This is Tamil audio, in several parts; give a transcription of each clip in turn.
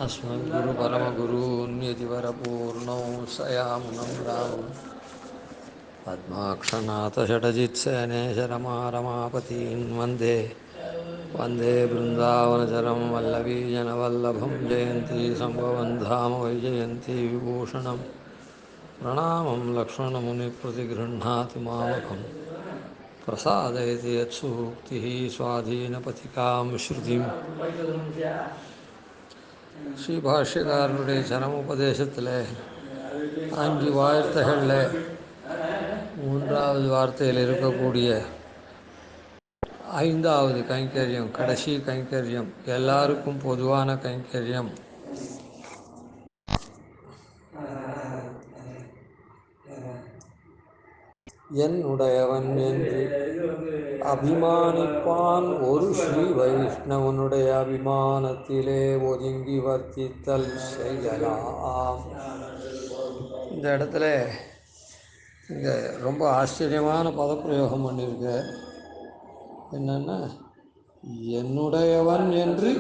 अस्मद्गुरुपरमगुरून्यतिवरपूर्णौ सयामुनं रामं पद्माक्षनाथषडजित्सेनेशरमारमापतीन् वन्दे वन्दे बृन्दावनचरं वल्लवीजनवल्लभं जयन्ती सम्भवं धाम वैजयन्ती विभूषणं प्रणामं लक्ष्मणमुनिप्रतिगृह्णाति मामकं प्रसादयति यत्सूक्तिः स्वाधीनपथिकां श्रुतिम् ஸ்ரீபாஷ்யக்காரனுடைய சரமோபதேசத்தில் 5 வார்த்தைகளில் 3வது வார்த்தையில் இருக்கக்கூடிய 5வது கைங்கரியம், கடைசி கைங்கரியம், எல்லாருக்கும் பொதுவான கைங்கரியம். என்னுடையவன் என்று அபிமானிப்பான் ஒரு ஸ்ரீ வைஷ்ணவனுடைய அபிமானத்திலே ஒதுங்கி வர்த்தித்தல் செய்யலாம். இந்த இடத்துல இங்கே ரொம்ப ஆச்சரியமான பதப்பிரயோகம் பண்ணியிருக்க. என்னன்னா, என்னுடையவன் என்று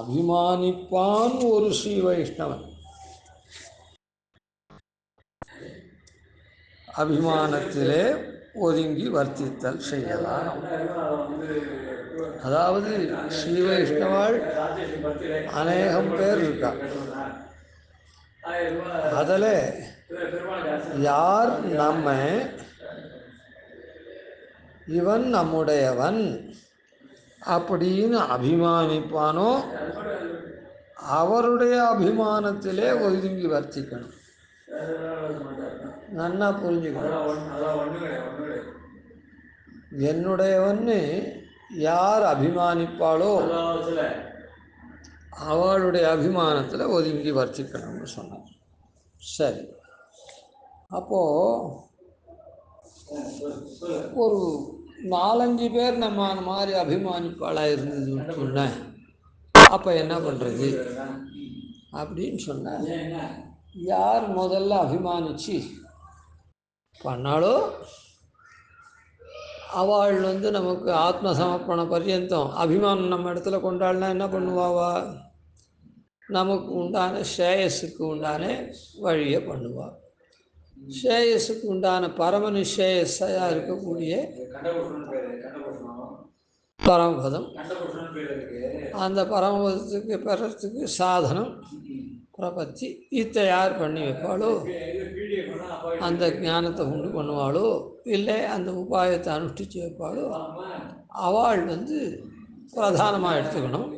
அபிமானிப்பான் ஒரு ஸ்ரீ வைஷ்ணவன். அபிமானத்திலே ஒதுங்கி வர்த்தித்தல் செய்யலாம். அதாவது ஸ்ரீ வைஷ்ணவாள் அநேகம் பேர் இருக்கா. அதில் யார் நம்ம இவன் நம்முடையவன் அப்படின்னு அபிமானிப்பானோ அவருடைய அபிமானத்திலே ஒதுங்கி வர்த்திக்கணும். நன்னா புரிஞ்சுக்கணும். என்னுடையவன்னு யார் அபிமானிப்பாளோ அவளுடைய அபிமானத்தில் ஒதுங்கி வர்த்திக்கணும்னு சொன்னார். சரி, அப்போது ஒரு 4-5 பேர் நம்ம அந்த மாதிரி அபிமானிப்பாளாக இருந்ததுன்னு சொன்னேன். அப்போ என்ன பண்ணுறது அப்படின்னு சொன்ன, யார் முதல்ல அபிமானிச்சு பண்ணாலோ அவள் நமக்கு ஆத்ம சமர்ப்பண பர்யந்தம் அபிமானம் நம்ம இடத்துல கொண்டாடினா என்ன பண்ணுவாவா, நமக்கு உண்டான ஸ்ரேயஸுக்கு உண்டான வழியை பண்ணுவாள். ஸ்ரேயஸுக்கு உண்டான பரம நிஷேயஸாக இருக்கக்கூடிய பரமபதம், அந்த பரமபதத்துக்கு பெறத்துக்கு சாதனம் பிரபத்தி, இத்தை யார் பண்ணி வைப்பாளோ, அந்த ஞானத்தை உண்டு பண்ணுவாளோ இல்லை அந்த உபாயத்தை அனுஷ்டிச்சு வைப்பாளோ அவள் பிரதானமாக எடுத்துக்கணும்.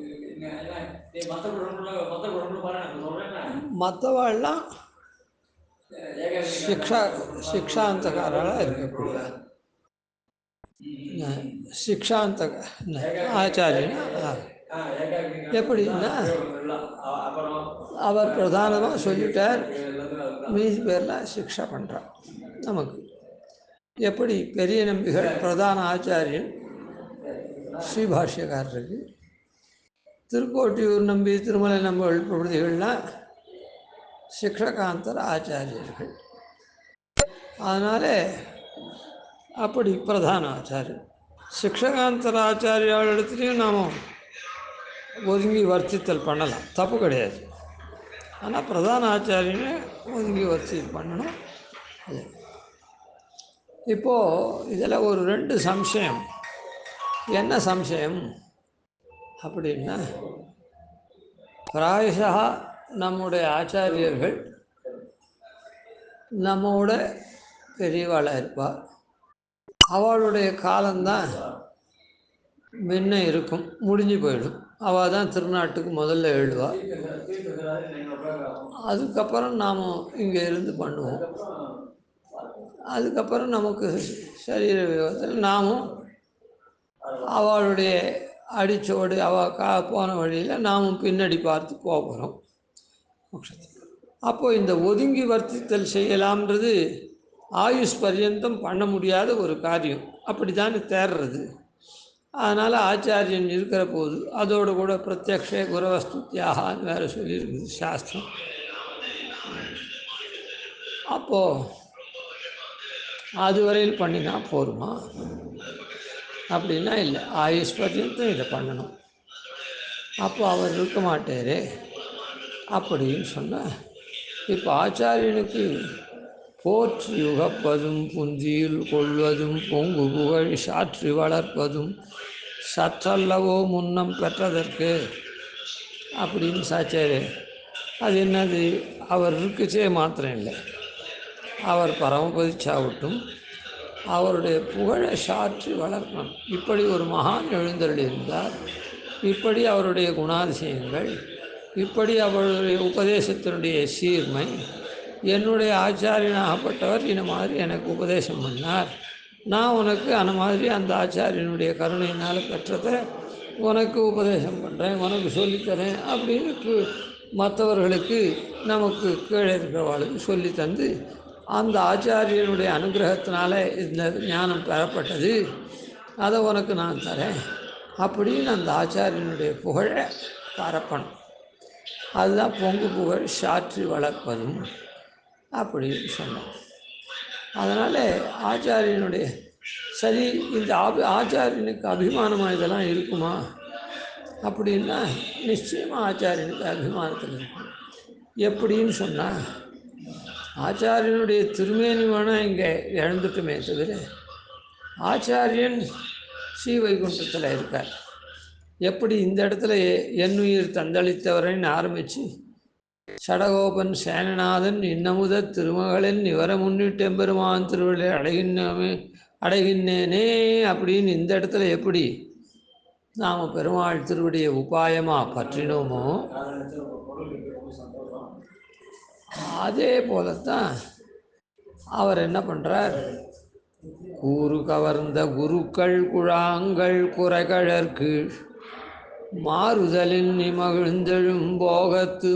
மற்றவாள்லாம் சிக்ஷாந்தகாராக இருக்கக்கூடிய சிக்ஷாந்த ஆச்சாரியனா எப்படின்னா, அவர் பிரதானமாக சொல்லிட்டார், மீதி பேர்லாம் சிக்ஷா பண்ணுறார். நமக்கு எப்படி பெரிய நம்பிகள் பிரதான ஆச்சாரியன் ஸ்ரீபாஷ்யக்காரருக்கு, திருக்கோட்டியூர் நம்பி திருமலை நம்பர்கள் பிரபதிகள்லாம் சிக்ஷகாந்தர் ஆச்சாரியர்கள். அதனால் அப்படி பிரதான ஆச்சாரியன் சிக்ஷகாந்தர் ஆச்சாரியால் இடத்துலையும் நாம் ஒதுங்கி வர்த்தித்தல் பண்ணலாம், தப்பு கிடையாது. ஆனால் பிரதான ஆச்சாரியனை ஒதுங்கி வர்த்தித்தல் பண்ணணும். இப்போது இதில் ஒரு 2 சம்சயம். என்ன சம்சயம் அப்படின்னா, பிராயசா நம்முடைய ஆச்சாரியர்கள் நம்மோட பெரியவாளாக இருப்பாள். அவளுடைய காலம்தான் முன்ன இருக்கும், முடிஞ்சு போயிடும். அவள் தான் திருநாட்டுக்கு முதல்ல எழுதுவாள். அதுக்கப்புறம் நாம் இங்கே இருந்து பண்ணுவோம். அதுக்கப்புறம் நமக்கு சரீர விவரத்தில் நாமும் அவளுடைய அடிச்சோடு அவள் போன வழியில் நாமும் பின்னாடி பார்த்து போக போகிறோம். அப்போது இந்த ஒதுங்கி வர்த்தித்தல் செய்யலாம்ன்றது ஆயுஷ் பர்யந்தம் பண்ண முடியாத ஒரு காரியம். அப்படி தானே தேர்றது. அதனால் ஆச்சாரியன் இருக்கிற போது அதோடு கூட பிரத்யக்ஷே குரவஸ்துத்தியாகான்னு வேறு சொல்லியிருக்குது சாஸ்திரம். அப்போது அதுவரையில் பண்ணினா போருமா அப்படின்னா இல்லை, ஆயுஷ் பர்யந்தம் இதை பண்ணணும். அப்போ அவர் இருக்க மாட்டார். அப்படின்னு சொன்னால் இப்போ ஆச்சாரியனுக்கு போற்றி யுகப்பதும் புந்தியில் கொள்வதும் பொங்கு புகழ் சாற்றி வளர்ப்பதும் சற்றல்லவோ முன்னம் பெற்றதற்கு அப்படின்னு சாச்சாரு. அது என்னது? அவர் இருக்குச்சே மாத்திரம் இல்லை, அவர் பரமபதிச்சாவட்டும் அவருடைய புகழை சாற்றி வளர்க்கணும். இப்படி ஒரு மகான் எழுந்தருள் இருந்தார், இப்படி அவருடைய குணாதிசயங்கள், இப்படி அவருடைய உபதேசத்தினுடைய சீர்மை, என்னுடைய ஆச்சாரியனாகப்பட்டவர் இந்த மாதிரி எனக்கு உபதேசம் பண்ணார், நான் உனக்கு அந்த மாதிரி அந்த ஆச்சாரியனுடைய கருணையினால் பெற்றதை உனக்கு உபதேசம் பண்ணுறேன், உனக்கு சொல்லித்தரேன் அப்படின்னு மற்றவர்களுக்கு நமக்கு கீழே இருக்கிறவர்களுக்கு சொல்லி தந்து அந்த ஆச்சாரியனுடைய அனுகிரகத்தினால இந்த ஞானம் பெறப்பட்டது, அதை உனக்கு நான் தரேன் அப்படின்னு அந்த ஆச்சாரியனுடைய புகழை பரப்பணும். அதுதான் பொங்கு புகழ் சாற்றி வளர்ப்பதும் அப்படின்னு சொன்னோம். அதனால் ஆச்சாரியனுடைய சரி, இந்த ஆச்சாரியனுக்கு அபிமானமாக இதெல்லாம் இருக்குமா அப்படின்னா நிச்சயமாக ஆச்சாரியனுக்கு அபிமானத்தில் இருக்கும். எப்படின்னு சொன்னால், ஆச்சாரியனுடைய திருமேனி வேணால் இங்கே இழந்துட்டுமே தவிர ஆச்சாரியன் ஸ்ரீவைகுண்டத்தில் இருக்கார். எப்படி இந்த இடத்துல என்னுயிர் தந்தளித்தவரைன்னு ஆரம்பித்து சடகோபன் சேனநாதன் இன்னமுத திருமகளின் இவர முன்னிட்டெம்பெருமான் திருவிழை அடைகின்றேனே அப்படின்னு இந்த இடத்துல எப்படி நாம் பெருமாள் திருவடியை உபாயமாக பற்றினோமோ அதே போலத்தான் அவர் என்ன பண்ணுறார்? கூறு கவர்ந்த குருக்கள் குழாங்கள் குறைகழற்கு மாறுதலின் நிமகிழ்ந்தெழும் போகத்து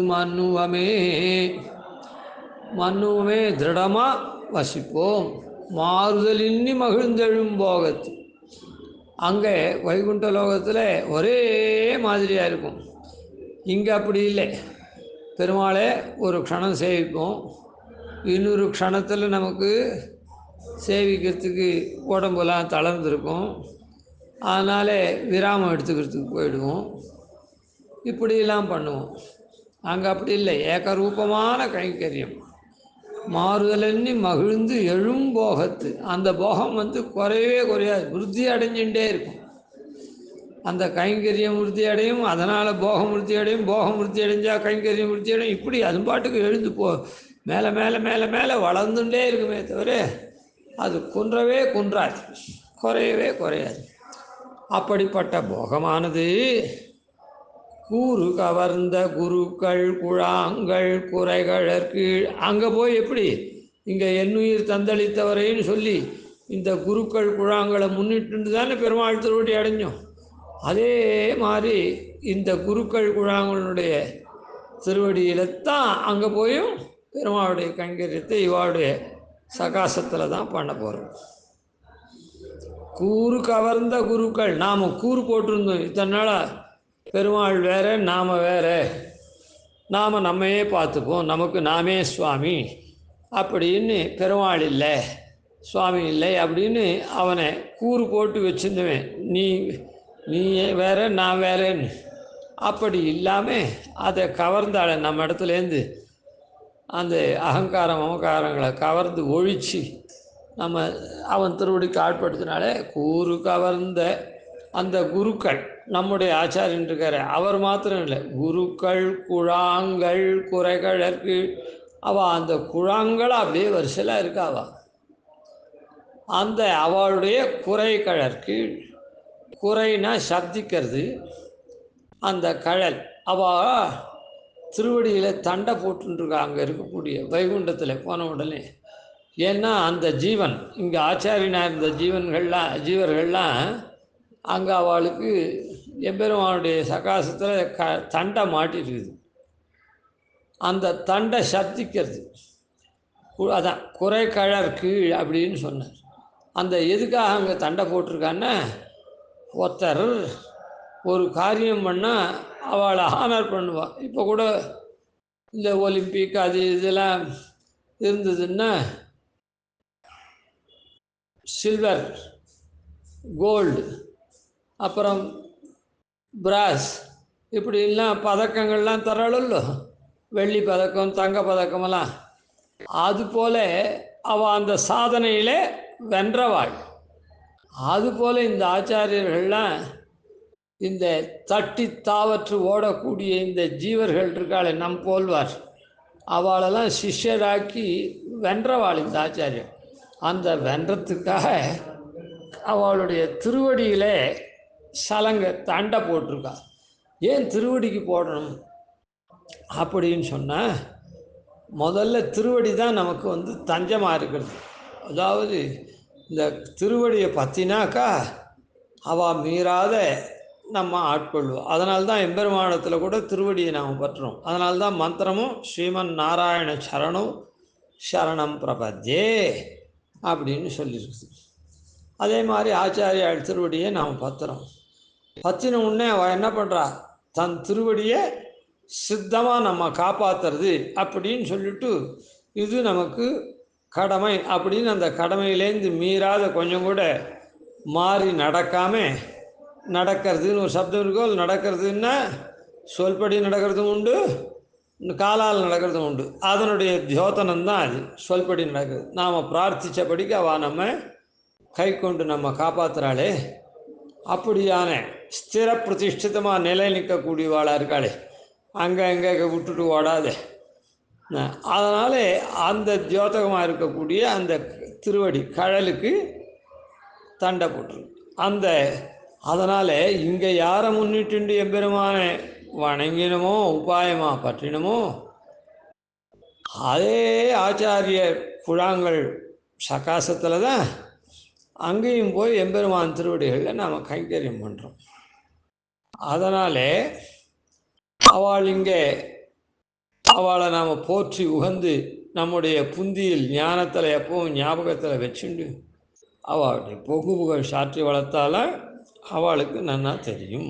மன்னுவமே திருடமாக வசிப்போம். மாறுதலின்னி மகிழ்ந்தெழும் போகத்து. அங்கே வைகுண்ட லோகத்தில் ஒரே மாதிரியாக இருக்கும், இங்கே அப்படி இல்லை. பெருமாளை ஒரு க்ஷணம் சேவிப்போம், இன்னொரு க்ஷணத்தில் நமக்கு சேவிக்கிறதுக்கு உடம்புலாம் தளர்ந்துருக்கும், அதனால் விராமம் எடுத்துக்கிறதுக்கு போயிடுவோம், இப்படியெல்லாம் பண்ணுவோம். அங்கே அப்படி இல்லை, ஏகரூபமான கைங்கரியம். மாறுதலன்னி மகிழ்ந்து எழும் போகத்து. அந்த போகம் குறையவே குறையாது, விருத்தி அடைஞ்சுட்டே இருக்கும். அந்த கைங்கரியம் விருத்தி அடையும், அதனால் போகம் விருத்தி அடையும், போகம் விருத்தி அடைஞ்சால் கைங்கரியம் விருத்தி அடையும். இப்படி அது பாட்டுக்கு எழுந்து மேலே மேலே மேலே மேலே வளர்ந்துட்டே இருக்குமே தவிர அது குன்றவே குன்றாது, குறையவே குறையாது. அப்படிப்பட்ட போகமானது கூறு கவர்ந்த குருக்கள் குழாங்கள் குறைகழற்கு. அங்கே போய் எப்படி இங்கே என்னுயிர் தந்தளித்தவரைன்னு சொல்லி இந்த குருக்கள் குழாங்களை முன்னிட்டு தானே பெருமாள் திருவடி அடைஞ்சோம். அதே மாதிரி இந்த குருக்கள் குழாங்களுடைய திருவடியில் தான் அங்கே போயும் பெருமாளுடைய கைங்கரியத்தை இவாளுடைய சகாசத்தில் தான் பண்ண போகிறோம். கூறு கவர்ந்த குருக்கள். நாம் கூறு போட்டிருந்தோம் இத்தனை நாளாக, பெருமாள் வேறு நாம் வேறு, நாம் நம்மையே பார்த்துப்போம், நமக்கு நாமே சுவாமி அப்படின்னு, பெருமாள் இல்லை சுவாமி இல்லை அப்படின்னு அவனை கூறு போட்டு வச்சுருந்தவன், நீ வேற நான் வேறேன்னு. அப்படி இல்லாமல் அதை கவர்ந்தாள் நம்ம இடத்துலேருந்து அந்த அகங்காரம் மமகாரங்களை கவர்ந்து ஒழித்து நம்ம அவன் திருவடிக்கு ஆட்படுத்தினாலே கூறு கவர்ந்த அந்த குருக்கள், நம்முடைய ஆச்சாரியன் இருக்கார், அவர் மாத்திரம் இல்லை, குருக்கள் குழாங்கள் குறைகழற்கு. அவள் அந்த குழாங்களை அப்படியே வரிசையில் இருக்காவா, அந்த அவளுடைய குறைகழற்கு. குறைனா சப்திக்கிறது, அந்த கழல் அவள் திருவடியில் தண்டை போட்டுருக்கா அங்கே இருக்கக்கூடிய வைகுண்டத்தில் போன உடனே. ஏன்னா அந்த ஜீவன், இங்கே ஆச்சாரியனாக இருந்த ஜீவர்கள்லாம் அங்கே அவளுக்கு எம்பெருமானுடைய சகாசத்தில் தண்டை மாட்டிருக்குது. அந்த தண்டை சப்திக்கிறது, அதான் குறைகழற் கீழ் அப்படின்னு சொன்னார். அந்த எதுக்காக அங்கே தண்டை போட்டிருக்கான்னா, ஒருத்தர் ஒரு காரியம் பண்ணால் அவளை ஆனர் பண்ணுவாள். இப்போ கூட இந்த ஒலிம்பிக் அது இதெல்லாம் இருந்ததுன்னா சில்வர், கோல்டு, அப்புறம் பிராஸ் இப்படிலாம் பதக்கங்கள்லாம் தராளோ. வெள்ளி பதக்கம் தங்க பதக்கமெல்லாம். அதுபோல் அவள் அந்த சாதனையிலே வென்றவாள். அதுபோல் இந்த ஆச்சாரியர்கள்லாம் இந்த தட்டி தாவற்று ஓடக்கூடிய இந்த ஜீவர்கள் இருக்காளே நம் போல்வார், அவளெல்லாம் சிஷ்யராக்கி வென்றவாள் இந்த ஆச்சாரியர். அந்த வென்றத்துக்காக அவளுடைய திருவடியிலே சலங்க தண்டை போட்டிருக்கா. ஏன் திருவடிக்கு போடணும் அப்படின்னு சொன்னால், முதல்ல திருவடி தான் நமக்கு தஞ்சமாக இருக்கிறது. அதாவது இந்த திருவடியை பற்றினாக்கா அவள் மீறாத நம்ம ஆட்கொள்வோம். அதனால்தான் எம்பெருமானத்தில் கூட திருவடியை நாம் பற்றுறோம். அதனால்தான் மந்திரமும் ஸ்ரீமன் நாராயண சரணம் சரணம் பிரபத்யே அப்படின்னு சொல்லியிருக்குது. அதே மாதிரி ஆச்சாரியால் திருவடியை நாம் பற்றுறோம். பற்றின உடனே அவள் என்ன பண்ணுறா, தன் திருவடியை சித்தமாக நம்ம காப்பாற்றுறது அப்படின்னு சொல்லிட்டு இது நமக்கு கடமை அப்படின்னு அந்த கடமையிலேருந்து மீறாத கொஞ்சம் கூட மாறி நடக்காமல் நடக்கிறதுன்னு ஒரு சப்தம் இருக்கோ. நடக்கிறதுன்னா சொல்படி நடக்கிறதும் உண்டு, காலால் நடக்கிறதும் உண்டு. அதனுடைய தியோதனம்தான் அது சொல்படி நடக்கிறது. நாம் பிரார்த்தித்தபடிக்கு அவள் நம்ம கை கொண்டு நம்ம காப்பாற்றுறாளே, அப்படியான ஸ்திர பிரதிஷ்டிதமாக நிலை நிற்கக்கூடியவாளாக இருக்காளே, அங்கே விட்டுட்டு ஓடாதே. அதனால் அந்த தியோதகமாக இருக்கக்கூடிய அந்த திருவடி கழலுக்கு தண்டை போட்டுருக்கு. அதனால் இங்கே யாரை முன்னிட்டு எம்பெருமானை வணங்கினமோ உபாயமாக பற்றினமோ அதே ஆச்சாரிய புழாங்கள் சகாசத்தில் தான் அங்கேயும் போய் எம்பெருமான் திருவடிகளில் நாம் கைங்கரியம் பண்ணுறோம். அதனால் அவளை நாம் போற்றி உகந்து நம்முடைய புந்தியில் ஞானத்தில் எப்பவும் ஞாபகத்தில் வச்சுண்டு அவளுடைய புகழ் சாற்றி வளர்த்தால அவளுக்கு நன்னா தெரியும்.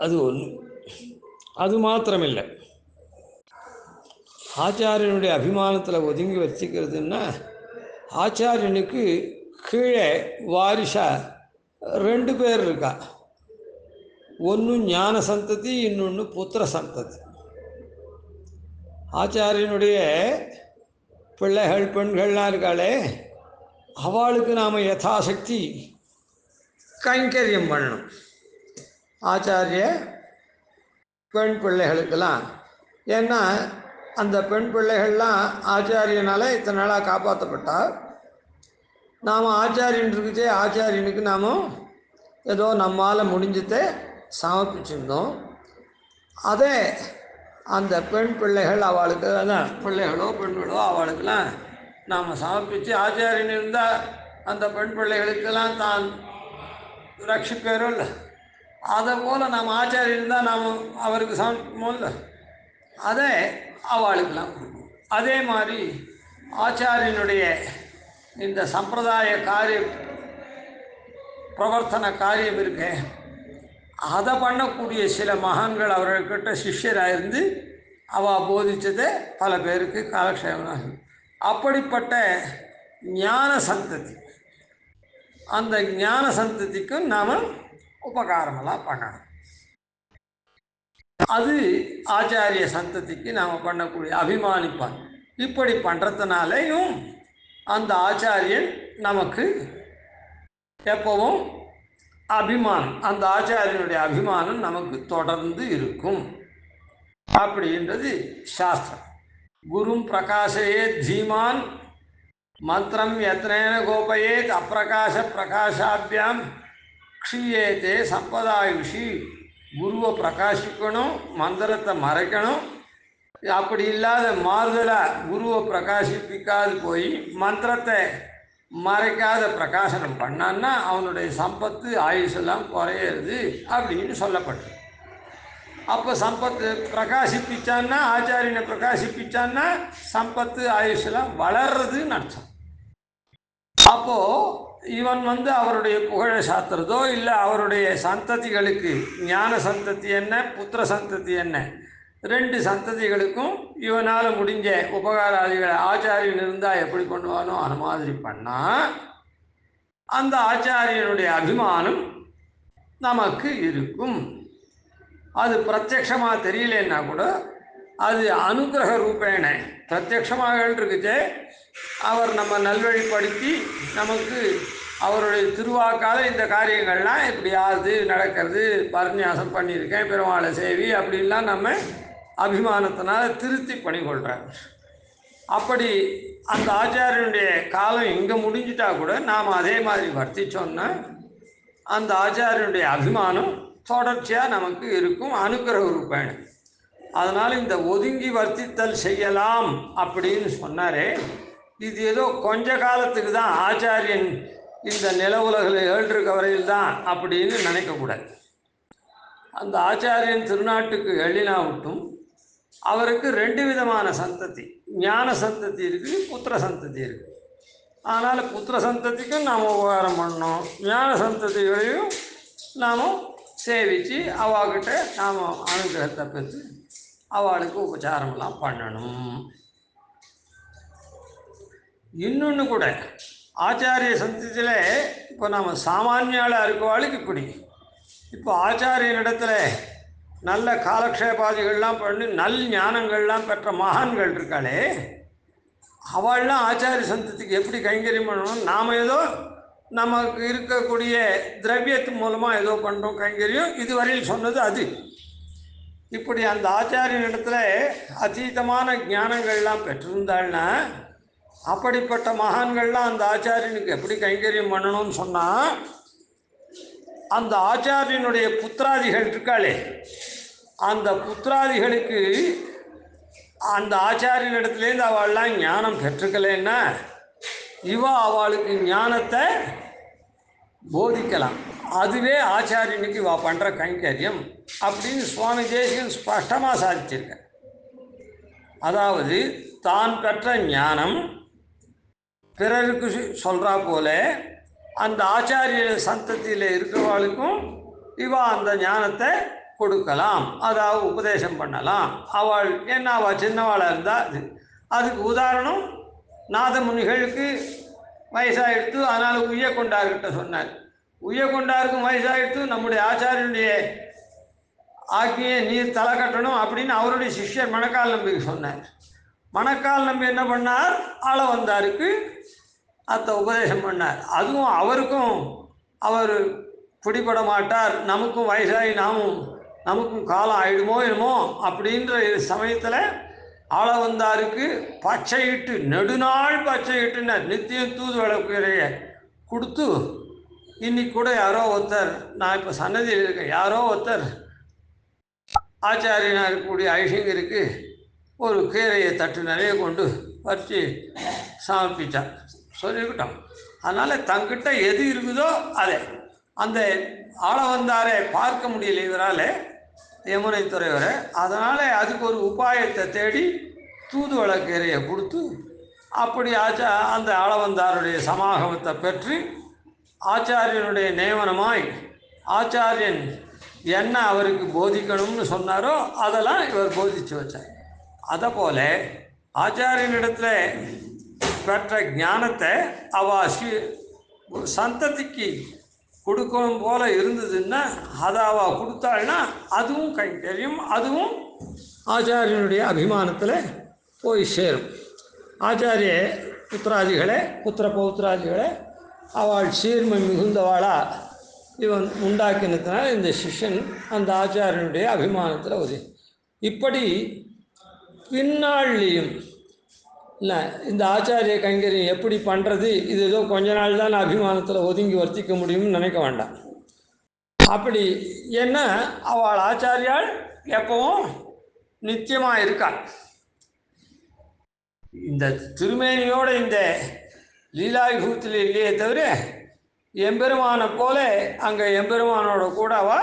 அது ஒன்று. அது மாத்திரமில்லை, ஆச்சாரியனுடைய அபிமானத்தில் ஒதுங்கி வச்சுக்கிறதுன்னா, ஆச்சாரியனுக்கு கீழே வாரிசா 2 பேர் இருக்கா. ஒன்று ஞான சந்ததி, இன்னொன்று புத்திர சந்ததி. ஆச்சாரியனுடைய பிள்ளைகள் பெண்கள்லாம் இருக்காளே, அவளுக்கு நாம் யதாசக்தி கைங்கரியம் பண்ணணும். ஆச்சாரிய பெண் பிள்ளைகளுக்கெல்லாம், ஏன்னா அந்த பெண் பிள்ளைகள்லாம் ஆச்சாரியனால் இத்தனை நாளாக காப்பாற்றப்பட்டா. நாம் ஆச்சாரியன் இருக்குச்சே, ஆச்சாரியனுக்கு நாம் ஏதோ நம்மால் முடிஞ்சதை சமர்ப்பிச்சிருந்தோம். அதே அந்த பெண் பிள்ளைகள் அவளுக்கு, அதான் பிள்ளைகளோ பெண்களோ அவளுக்கெல்லாம் நாம் சமர்ப்பித்து, ஆச்சாரியன் இருந்தால் அந்த பெண் பிள்ளைகளுக்கெல்லாம் தான் ரட்சிப்பேரோ இல்லை, அதை போல் நாம் ஆச்சாரியன் தான் நாம் அவருக்கு சமர்ப்பிப்போம் இல்லை, அதை அவளுக்கெல்லாம் கொடுக்கும். அதே மாதிரி ஆச்சாரியனுடைய இந்த சம்பிரதாய பிரவர்த்தன காரியம் இருக்கு, அதை பண்ணக்கூடிய சில மகான்கள் அவர்கள்கிட்ட சிஷ்யராக இருந்து அவள் போதித்ததை பல பேருக்கு காலக்ஷேபம். அப்படிப்பட்ட ஞான சந்ததி, அந்த ஞான சந்ததிக்கும் நாம் உபகாரமெல்லாம் பண்ணணும். அது ஆச்சாரிய சந்ததிக்கு நாம் பண்ணக்கூடிய அபிமானிப்பான். இப்படி பண்ணுறதுனாலையும் அந்த ஆச்சாரியன் நமக்கு எப்பவும் அபிமானம், அந்த ஆச்சாரியனுடைய அபிமானம் நமக்கு தொடர்ந்து இருக்கும் அப்படின்றது சாஸ்திரம். குரும் பிரகாசயே தீமான் மந்திரம் யத்னேன கோபயேத் அப்பிரகாச பிரகாசாபியாம் க்ஷீயேதே சம்பதாயுஷி. குருவை பிரகாசிக்கணும், மந்திரத்தை மறைக்கணும். அப்படி இல்லாத மாறுதலாக குருவை பிரகாசிப்பிக்காது போய் மந்திரத்தை மறைக்காத பிரகாசனம் பண்ணான்னா அவனுடைய சம்பத்து ஆயுஷெல்லாம் குறையிறது அப்படின்னு சொல்லப்பட்டது. அப்போ சம்பத்து பிரகாசிப்பிச்சான்னா, ஆச்சாரியனை பிரகாசிப்பிச்சான்னா சம்பத்து ஆயுஷெல்லாம் வளர்றதுன்னு அர்த்தம். அப்போது இவன் அவருடைய புகழை சாத்துறதோ இல்லை, அவருடைய சந்ததிகளுக்கு ஞான சந்ததி என்ன புத்திர சந்ததி என்ன 2 சந்ததிகளுக்கும் இவனால் முடிஞ்ச உபகாராதிகளை ஆச்சாரியன் இருந்தால் எப்படி பண்ணுவானோ அந்த மாதிரி பண்ணால் அந்த ஆச்சாரியனுடைய அபிமானம் நமக்கு இருக்கும். அது பிரத்யக்ஷமாக தெரியலன்னா கூட அது அனுகிரக ரூபேண பிரத்யக்ஷமாக இருக்குச்சே அவர் நம்ம நல்வழிப்படுத்தி நமக்கு அவருடைய திருவாக்கால இந்த காரியங்கள்லாம் இப்படியாவது நடக்கிறது, பரநியாசம் பண்ணியிருக்கேன், பெருமாளை சேவி அப்படின்லாம் நம்ம அபிமானத்தினால் திருத்தி பண்ணிக்கொள்கிறார். அப்படி அந்த ஆச்சாரியனுடைய காலம் இங்கே முடிஞ்சிட்டா கூட நாம் அதே மாதிரி வர்த்திச்சோன்னா அந்த ஆச்சாரியனுடைய அபிமானம் தொடர்ச்சியாக நமக்கு இருக்கும் அனுக்கிரக ரூபேண. அதனால் இந்த ஒதுங்கி வர்த்தித்தல் செய்யலாம் அப்படின்னு சொன்னாரே, இது ஏதோ கொஞ்ச காலத்துக்கு தான் ஆச்சாரியன் இந்த நில உலகில் ஏழ்ருக்க வரையில் தான் அப்படின்னு நினைக்கக்கூடாது. அந்த ஆச்சாரியன் திருநாட்டுக்கு எழினா விட்டும் அவருக்கு 2 விதமான சந்ததி, ஞான சந்ததி இருக்குது, புத்திர சந்ததி இருக்குது. அதனால் புத்திர சந்ததிக்கும் நாம் உபகாரம் பண்ணணும், ஞான சந்ததிகளையும் நாம் சேவித்து அவகிட்ட நாம் அனுகிரகத்தை பெற்று அவளுக்கு உபச்சாரமெல்லாம் பண்ணணும். இன்னொன்று கூட ஆச்சாரிய சந்ததியில் இப்போ நம்ம சாமானியாளாக இருக்கவாளுக்கு இப்படி, இப்போ ஆச்சாரியனிடத்தில் நல்ல காலக்ஷேபாதிகள்லாம் பண்ணி நல் ஞானங்கள்லாம் பெற்ற மகான்கள் இருக்காளே, அவள்லாம் ஆச்சாரிய சந்ததிக்கு எப்படி கைங்கரியம் பண்ணணும்? நாம் ஏதோ நமக்கு இருக்கக்கூடிய திரவியத்து மூலமாக ஏதோ பண்ணுறோம் கைங்கரியம், இதுவரையில் சொன்னது அது. இப்படி அந்த ஆச்சாரியனிடத்தில் அதீதமான ஞானங்கள்லாம் பெற்றிருந்தாள்னா அப்படிப்பட்ட மகான்கள்லாம் அந்த ஆச்சாரியனுக்கு எப்படி கைங்கரியம் பண்ணணும்னு சொன்னால், அந்த ஆச்சாரியனுடைய புத்திராதிகள் இருக்காளே, அந்த புத்திராதிகளுக்கு அந்த ஆச்சாரியனிடத்துலேருந்து அவள்லாம் ஞானம் பெற்றுக்கலைன்னா அவளுக்கு ஞானத்தை போதிக்கலாம். அதுவே ஆச்சாரியனுக்கு இவா பண்ணுற கைங்கரியம் அப்படின்னு சுவாமி தேசிகன் ஸ்பஷ்டமாக சாதிச்சிருக்க. அதாவது தான் பெற்ற ஞானம் பிறருக்கு சொல்கிறா போல அந்த ஆச்சாரிய சந்ததியில் இருக்கிறவாளுக்கும் இவா அந்த ஞானத்தை கொடுக்கலாம், அதாவது உபதேசம் பண்ணலாம். அவள் என்ன அவள் சின்னவாளாக இருந்தால் அதுக்கு உதாரணம் நாதமுனிகளுக்கு வயசாகிடுத்து, அதனால் உய்யக்கொண்டார்கிட்ட சொன்னார். உய்யக்கொண்டாருக்கும் வயசாகிடுத்து, நம்முடைய ஆச்சாரியனுடைய ஆக்கியை நீர் தலை கட்டணும் அப்படின்னு அவருடைய சிஷ்யர் மணக்கால் நம்பிக்கு சொன்னார். மணக்கால் நம்பி என்ன பண்ணார்? ஆளவந்தாருக்கு அத்தை உபதேசம் பண்ணார். அதுவும் அவருக்கும் அவர் பிடிபட மாட்டார், நமக்கும் வயசாகி நமக்கும் காலம் ஆயிடுமோ என்னமோ அப்படின்ற சமயத்தில் ஆளவந்தாருக்கு பச்சையிட்டு நெடுநாள் பச்சையிட்டுனார். நித்தியம் தூது விளக்குறைய கொடுத்து, இன்னைக்கு கூட யாரோ ஒருத்தர், நான் இப்போ சன்னதியில் இருக்கேன், யாரோ ஒருத்தர் ஆச்சாரியனாக இருக்கக்கூடிய ஐஷங்கருக்கு ஒரு கீரையை தட்டு நிறைய கொண்டு வச்சு சமர்ப்பித்தார். சொல்லிக்கிட்டோம். அதனால் தங்கிட்ட எது இருக்குதோ அதை அந்த ஆளவந்தாரை பார்க்க முடியல இவரால், யமுனை துறைவரை. அதனால் அதுக்கு ஒரு உபாயத்தை தேடி தூதுவள கீரையை கொடுத்து அப்படி அந்த ஆளவந்தாருடைய சமாகமத்தை பெற்று ஆச்சாரியனுடைய நியமனமாய் ஆச்சாரியன் என்ன அவருக்கு போதிக்கணும்னு சொன்னாரோ அதெல்லாம் இவர் போதித்து வச்சார். அதை போல ஆச்சாரியனிடத்தில் பெற்ற ஞானத்தை சந்ததிக்கு கொடுக்கணும் போல இருந்ததுன்னா அதை கொடுத்தாள்னா அதுவும் கைங்கரியம், அதுவும் ஆச்சாரியனுடைய அபிமானத்தில் போய் சேரும். ஆச்சாரிய புத்திராதிகளை புத்திர பௌத்திராதிகளை அவள் சீர்மை மிகுந்தவாளா இவன் உண்டாக்கினதுனால இந்த சிஷ்யன் அந்த ஆச்சாரியனுடைய அபிமானத்தில் உதவி. இப்படி பின்னாள்லேயும் இல்லை இந்த ஆச்சாரிய கைங்கரியம் எப்படி பண்ணுறது, இது ஏதோ கொஞ்ச நாள் தான் அபிமானத்தில் ஒதுங்கி வர்த்திக்க முடியும்னு நினைக்க வேண்டாம். அப்படி என்ன அவள் ஆச்சாரியால் எப்பவும் நித்தியமாக இருக்காள். இந்த திருமேனியோட இந்த லீலாவிபூத்தில் இல்லையே தவிர எம்பெருமானை போல அங்கே எம்பெருமானோட கூடவா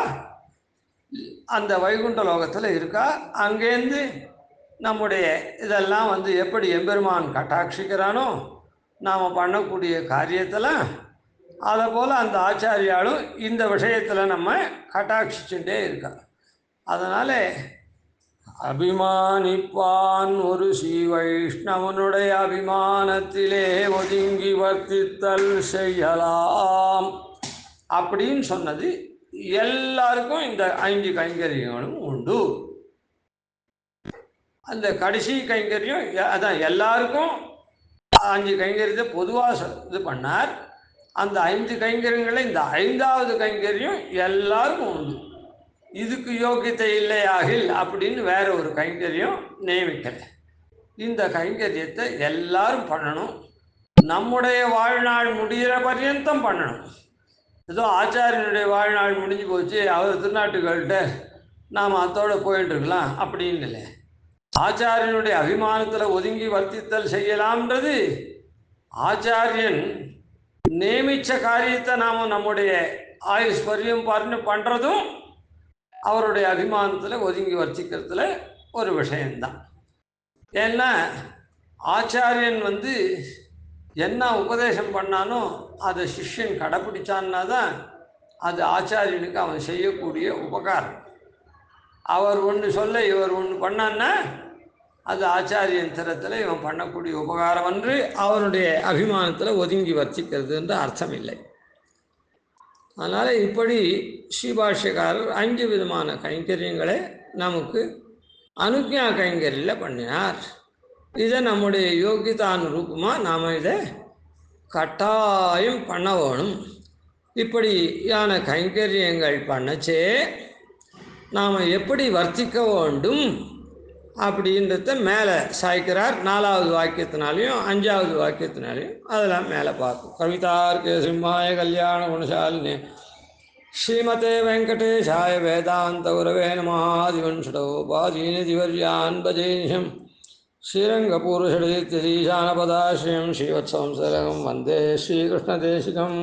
அந்த வைகுண்ட லோகத்தில் இருக்கா. அங்கேருந்து நம்முடைய இதெல்லாம் எப்படி எம்பெருமான் கட்டாட்சிக்கிறானோ நாம் பண்ணக்கூடிய காரியத்தில், அதை போல் அந்த ஆச்சாரியாலும் இந்த விஷயத்தில் நம்ம கட்டாட்சிச்சுட்டே இருக்கா. அதனால் அபிமானிப்பான் ஒரு ஸ்ரீ வைஷ்ணவனுடைய அபிமானத்திலே ஒதுங்கி வர்த்தித்தல் செய்யலாம் அப்படின்னு சொன்னது எல்லாருக்கும் இந்த 5 கைங்கரியங்களும் உண்டு. அந்த கடைசி கைங்கரியம் அதான் எல்லாருக்கும் 5 கைங்கரியத்தை பொதுவாக இது பண்ணார். அந்த 5 கைங்கரியங்களை இந்த 5வது கைங்கரியம் எல்லாருக்கும் உண்டு. இதுக்கு யோக்கியத்தை இல்லையாகில் அப்படின்னு வேற ஒரு கைங்கரியம் நியமிக்கலை. இந்த கைங்கரியத்தை எல்லாரும் பண்ணணும். நம்முடைய வாழ்நாள் முடிகிற பர்யந்தம் பண்ணணும். ஏதோ ஆச்சாரியனுடைய வாழ்நாள் முடிஞ்சு போச்சு, அவர் திருநாட்டுகள்கிட்ட நாம் அதோடு போயிட்டு இருக்கலாம் அப்படின்னு இல்லை. ஆச்சாரியனுடைய அபிமானத்தில் ஒதுங்கி வர்த்தித்தல் செய்யலாம்ன்றது ஆச்சாரியன் நியமித்த காரியத்தை நாம் நம்முடைய ஆயுஷ் பரியம் பண்ணுறதும் அவருடைய அபிமானத்தில் ஒதுங்கி வர்த்திக்கிறதுல ஒரு விஷயந்தான். ஏன்னா ஆச்சாரியன் என்ன உபதேசம் பண்ணானோ அதை சிஷ்யன் கடைப்பிடிச்சான்னா தான் அது ஆச்சாரியனுக்கு அவன் செய்யக்கூடிய உபகாரம். அவர் ஒன்று சொல்ல இவர் ஒன்று பண்ணான்னா அது ஆச்சாரியன் தரத்தில் இவன் பண்ணக்கூடிய உபகாரம் என்று அவனுடைய அபிமானத்தில் ஒதுங்கி வர்த்திக்கிறது என்று அர்த்தம் இல்லை. அதனால் இப்படி ஸ்ரீபாஷ்யக்காரர் 5 விதமான கைங்கரியங்களை நமக்கு அனுக்ஞா கைங்கரியில் பண்ணினார். இதை நம்முடைய யோகிதானுரூபமாக நாம் இதை கட்டாயம் பண்ண வேணும். இப்படியான கைங்கரியங்கள் பண்ணச்சே நாம் எப்படி வர்த்திக்க வேண்டும் அப்படின்றத மேலே சாய்க்கிறார். 4வது வாக்கியத்தினாலையும் 5வது வாக்கியத்தினாலையும் அதெல்லாம் மேலே பார்க்கும். கவிதார்க்கே சிம்மாய கல்யாண குணசாலினே ஸ்ரீமதே வெங்கடேஷாய வேதாந்த குரவே நமः. ஆதிவன்ஷடோபாதீனதிவர்யான் பஜேனிஷம் ஸ்ரீரங்கபூருஷடீத்யதீசானபதாஸ்ரயம் ஸ்ரீவத்சம்சரகம் வந்தே ஸ்ரீகிருஷ்ணதேசிகம்.